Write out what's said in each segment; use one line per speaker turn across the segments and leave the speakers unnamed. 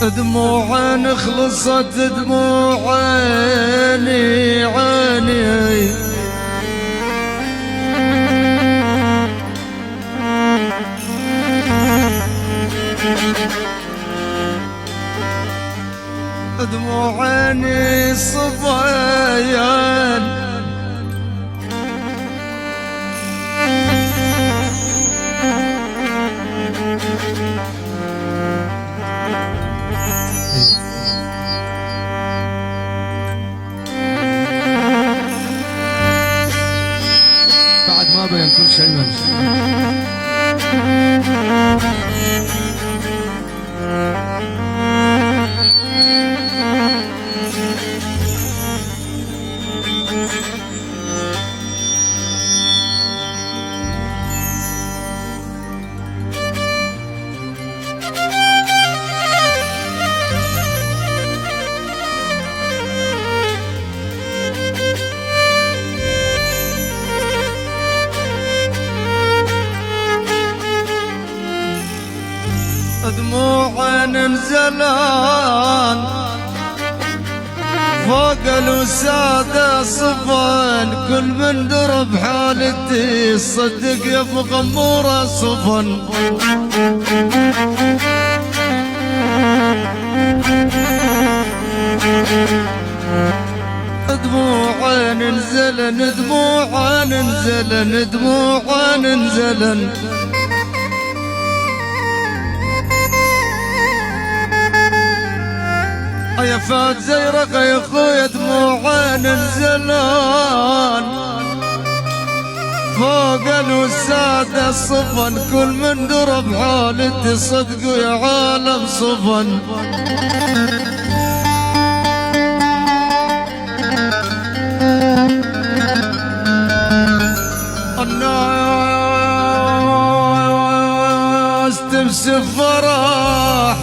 دموع خلصت دموع عيني عيني دموع عيني صبيان
بعد ما بين كل شيء من
دموع ننزلان فوق الوسادة صفن كل من درب حالتي صدق يا مغمورة صفن دموع ننزلن دموع ننزلن دموع ننزلن يا فات زيرق يا خويا دموع ننزلان فوق الوسادة صفن كل من درب حالتي صدقوا يا عالم صفن الناس تمسك فرح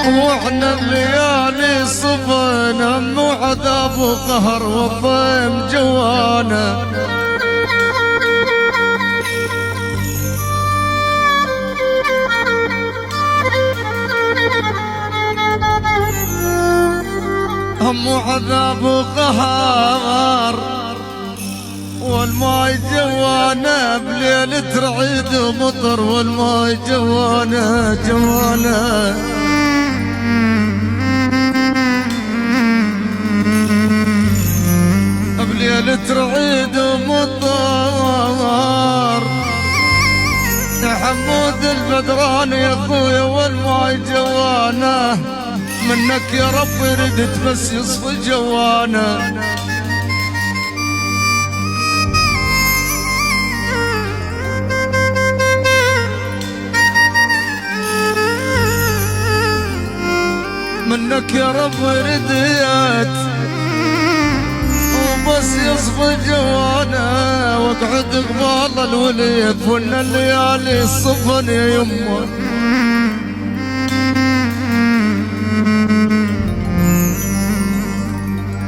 واحنا الليالي صفن هم وعذاب وقهر والضيم جوانا هم وعذاب وقهر والماي جوانا بليلة رعيد ومطر والماي جوانا جوانا بليلة رعيد ومطر يا حمود البدران يا اخويا والماي جوانا منك يا رب ردت بس يصفي جوانا منك يا رب رديت وبس يصفي جوانا واقعد قبال الولي فن الليالي الصفن يا يمه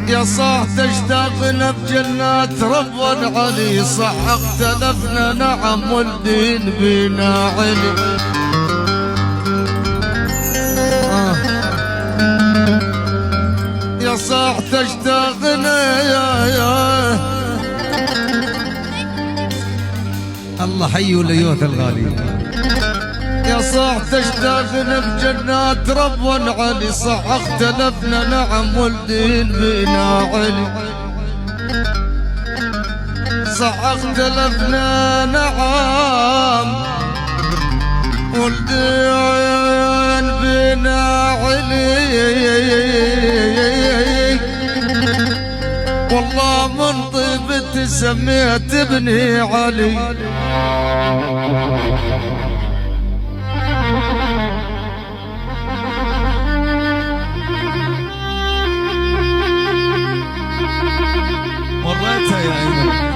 يا صاح تشتاقنا بجنات رب العلي صح اختلفنا نعم والدين بينا علي يا صاح تشتاقنا يا
الله حي ليوث الغالي
يا صاح تشتاقنا بجنات رب علي صح اختلفنا نعم والدين بينا علي صح اختلفنا نعم والدين بينا علي والله من طيبتي سميت ابني علي
مريتها يا ايمن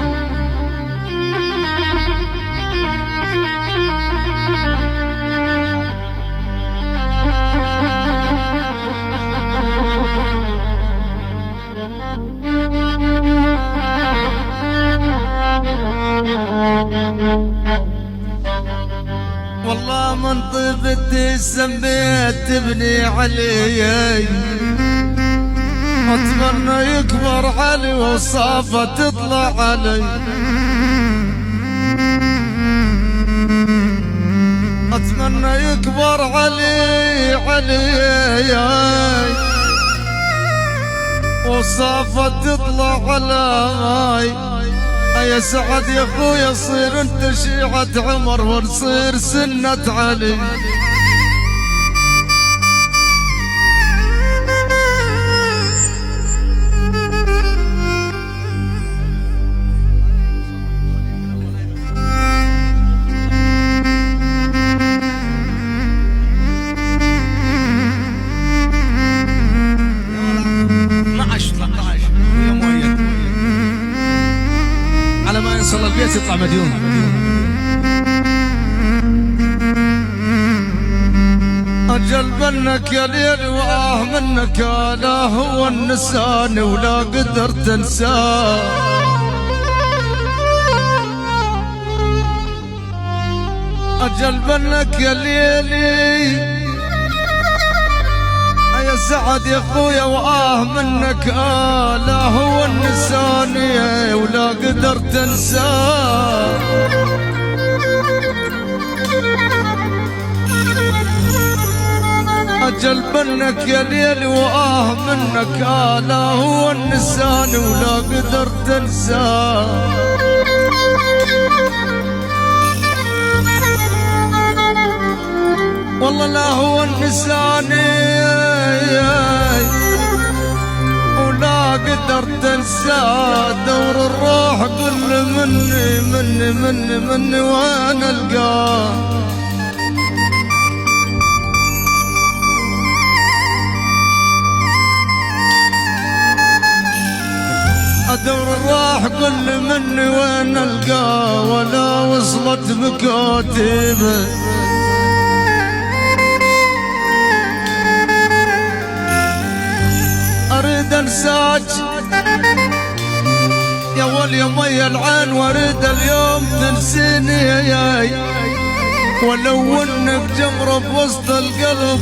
بنتي سميت تبني علي، اتمنى يكبر علي وصافة تطلع علي، اتمنى يكبر علي وصافة تطلع علي. يا سعد يا اخويا صير انت شيعة عمر ونصير سنة علي.
على ما يوصل البيت يطلع مديون.
أجل منك يا ليل وآه منك لا هو النسان ولا قدرت انساه. أجل منك يا ليلي يا سعد يا اخويا وآه منك لا هو النسان ولا قدرت انساه. أجل منك يا ليل وآه منك لا هو النسان ولا قدرت انساه. والله لا هو النسان ولا قدرت انساه. دور الروح كل مني وانا القاه. ادور الروح كل مني وين القاه ولا وصلت بكاتبه. اريد انساك يا ولي مي العين واريد اليوم تنسيني ولو انك جمرة بوسط القلب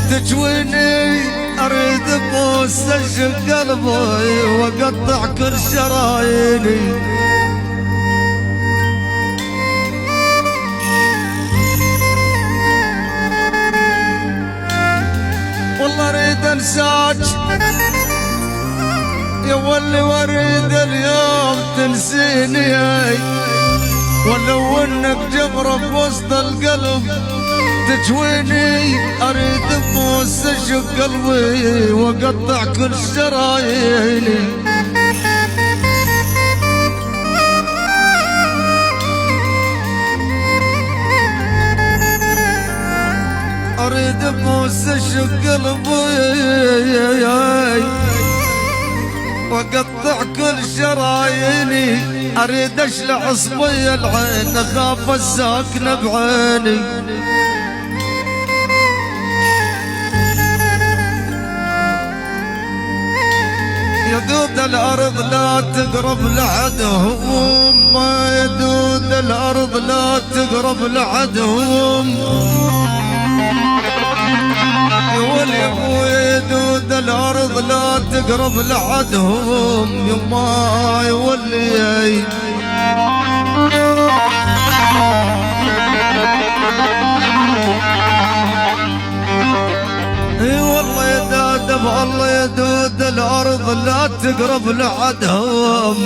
تجويني. اريد ابوس اشق قلبي واقطع كل شراييني. والله اريد انساك يا ولي واريد اليوم تنسيني ولو انك جمرة بوسط القلب تجويني. اريد ابوس اشق قلبي واقطع كل شراييني. اريد ابوس اشق قلبي واقطع كل شراييني. اريد اشلع صبي العين اخاف الساكنه بعيني. يا دود الارض لا تقرب لعدهم، يا دود الارض لا تقرب لعدهم. يا ولي ابويا دود الارض لا تقرب لعدهم. يما يا ولي اي والله يا دادب الله يا دود الارض لا تقرب لعدهم.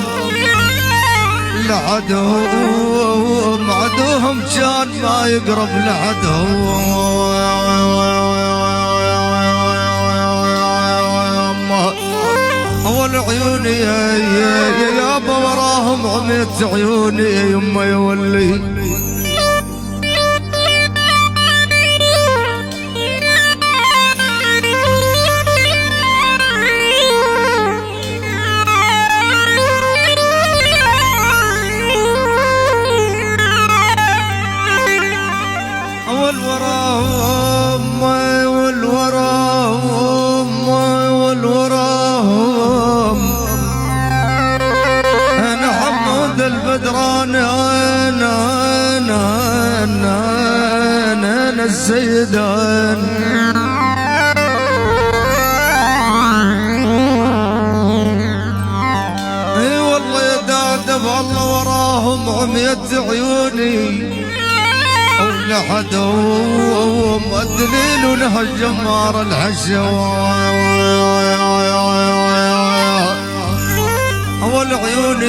لعدهم عدوهم كان ما يقرب لعدهم. اول عيوني يا يابا وراهم عميت عيوني يا يما يا ولي. البدران اي والله يا دادب الله وراهم عميت عيوني ولا حدهم الدليل ولها الجمار والعيوني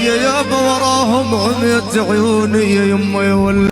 يا يابا وراهم عميت عيوني يا يما يا